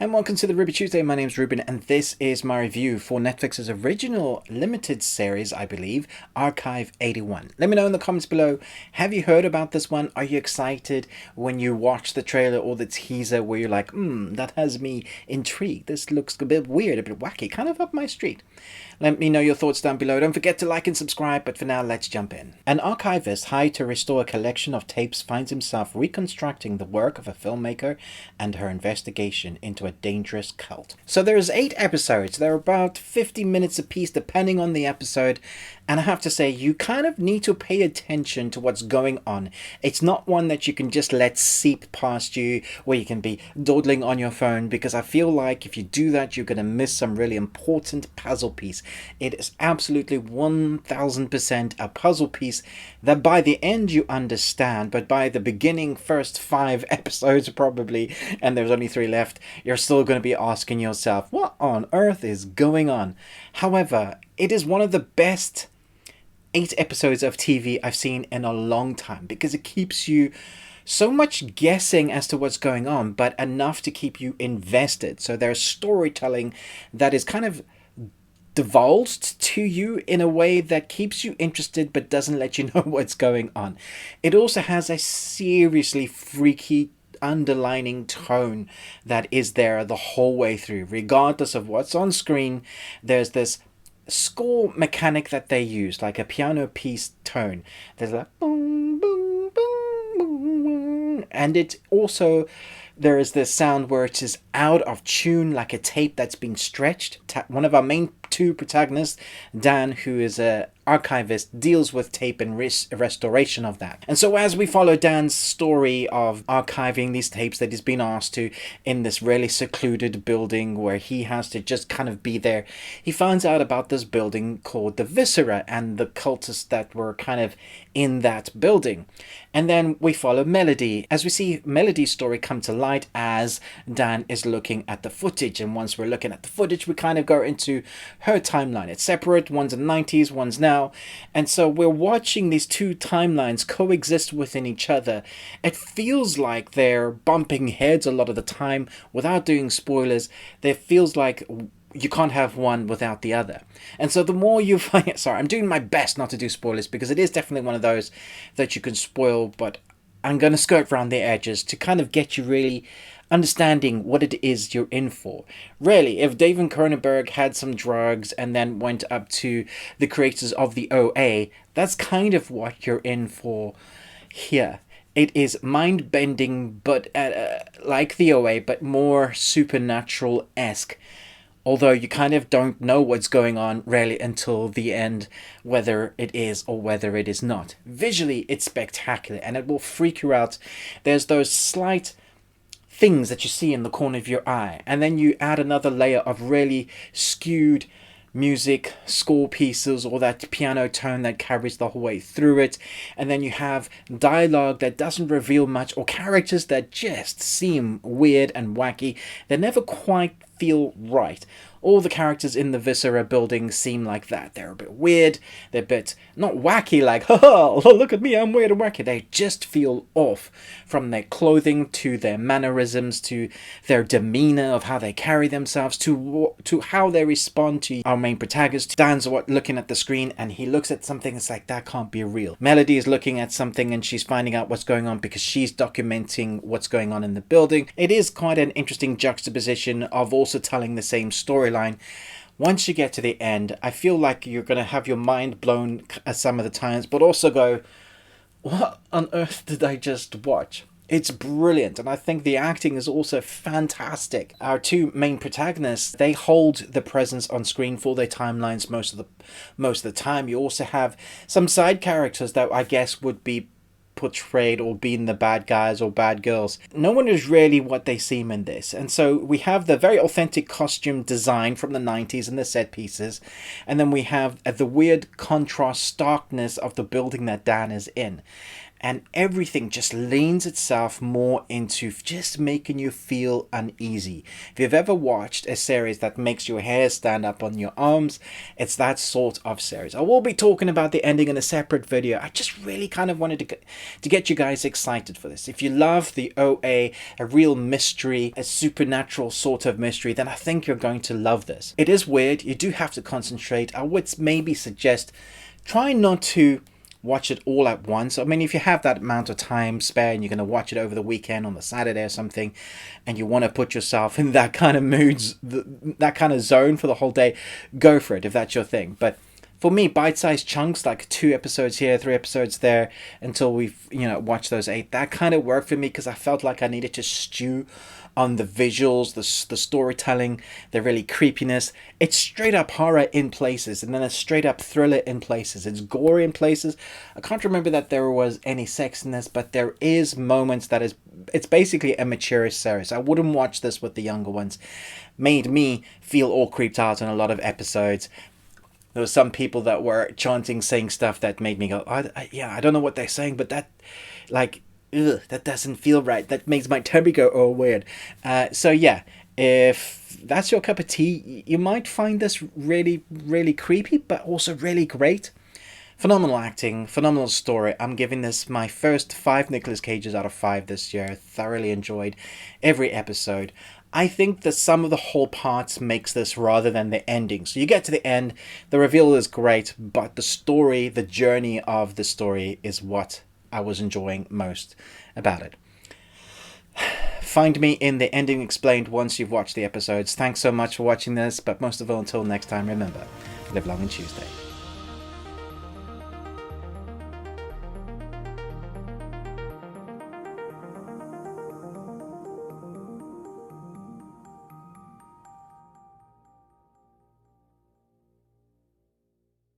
And welcome to the Ruby Tuesday. My name's Ruben, and this is my review for Netflix's original limited series, I believe, Archive 81. Let me know in the comments below, have you heard about this one? Are you excited when you watch the trailer or the teaser where you're like, that has me intrigued. This looks a bit weird, a bit wacky, kind of up my street. Let me know your thoughts down below. Don't forget to like and subscribe, but for now, let's jump in. An archivist hired to restore a collection of tapes finds himself reconstructing the work of a filmmaker and her investigation into a dangerous cult. So there's 8 episodes. They're about 50 minutes apiece, depending on the episode. And I have to say, you kind of need to pay attention to what's going on. It's not one that you can just let seep past you, where you can be dawdling on your phone, because I feel like if you do that, you're going to miss some really important puzzle piece. It is absolutely 1000% a puzzle piece that by the end you understand, but by the beginning first 5 episodes probably, and there's only 3 left, you're still going to be asking yourself, what on earth is going on? However, it is one of the best 8 episodes of TV I've seen in a long time, because it keeps you so much guessing as to what's going on, but enough to keep you invested. So there's storytelling that is kind of divulged to you in a way that keeps you interested but doesn't let you know what's going on. It also has a seriously freaky underlining tone that is there the whole way through. Regardless of what's on screen, there's this score mechanic that they use, like a piano piece tone. There's like boom, boom, boom, boom, boom. And it also, there is this sound where it is out of tune, like a tape that's been stretched. One of our main 2 protagonists, Dan, who is a archivist, deals with tape and restoration of that. And so as we follow Dan's story of archiving these tapes that he's been asked to in this really secluded building where he has to just kind of be there, he finds out about this building called the Viscera and the cultists that were kind of in that building. And then we follow Melody as we see Melody's story come to light as Dan is looking at the footage. And once we're looking at the footage, we kind of go into her timeline. It's separate, one's in the 90s, one's now. And so we're watching these 2 timelines coexist within each other. It feels like they're bumping heads a lot of the time. Without doing spoilers, it feels like you can't have one without the other. And so the more you find... Sorry, I'm doing my best not to do spoilers, because it is definitely one of those that you can spoil, but I'm going to skirt around the edges to kind of get you really understanding what it is you're in for. Really, if David Cronenberg had some drugs and then went up to the creators of the OA, that's kind of what you're in for here. It is mind-bending, but like the OA, but more supernatural-esque. Although you kind of don't know what's going on really until the end, whether it is or whether it is not. Visually, it's spectacular and it will freak you out. There's those slight things that you see in the corner of your eye, and then you add another layer of really skewed music, score pieces, or that piano tone that carries the whole way through it, and then you have dialogue that doesn't reveal much, or characters that just seem weird and wacky. They never quite feel right. All the characters in the Viscera building seem like that. They're a bit weird. They're a bit, not wacky like, oh, look at me, I'm weird and wacky. They just feel off, from their clothing to their mannerisms to their demeanor of how they carry themselves to how they respond to our main protagonist. Dan's looking at the screen and he looks at something. It's like, that can't be real. Melody is looking at something and she's finding out what's going on because she's documenting what's going on in the building. It is quite an interesting juxtaposition of also telling the same storyline. Once you get to the end, I feel like you're going to have your mind blown at some of the times, but also go, what on earth did I just watch? It's brilliant, and I think the acting is also fantastic. Our 2 main protagonists, they hold the presence on screen for their timelines most of the time. You also have some side characters that I guess would be portrayed or being the bad guys or bad girls. No one is really what they seem in this. And so we have the very authentic costume design from the 90s and the set pieces. And then we have the weird contrast starkness of the building that Dan is in. and everything just leans itself more into just making you feel uneasy. If you've ever watched a series that makes your hair stand up on your arms, it's that sort of series. I will be talking about the ending in a separate video. I just really kind of wanted to get you guys excited for this. If you love the OA, a real mystery, a supernatural sort of mystery, then I think you're going to love this. It is weird. You do have to concentrate. I would maybe suggest try not to watch it all at once. I mean, if you have that amount of time spare and you're going to watch it over the weekend on the Saturday or something, and you want to put yourself in that kind of moods, that kind of zone for the whole day, go for it if that's your thing. But for me, bite-sized chunks, like 2 episodes here, 3 episodes there, until we've, watched those 8, that kind of worked for me because I felt like I needed to stew on the visuals, the storytelling, the really creepiness. It's straight up horror in places, and then a straight up thriller in places. It's gory in places. I can't remember that there was any sex in this, but there is moments it's basically a mature series. I wouldn't watch this with the younger ones. Made me feel all creeped out in a lot of episodes. There were some people that were chanting, saying stuff that made me go, I don't know what they're saying, but that, like, ugh, that doesn't feel right. That makes my tummy go all weird. So yeah, if that's your cup of tea, you might find this really, really creepy, but also really great. Phenomenal acting, phenomenal story. I'm giving this my first 5 Nicolas Cages out of 5 this year. Thoroughly enjoyed every episode. I think the sum of the whole parts makes this rather than the ending. So you get to the end, the reveal is great, but the story, the journey of the story is what I was enjoying most about it. Find me in the ending explained once you've watched the episodes. Thanks so much for watching this, but most of all, until next time, remember, live long and Tuesday.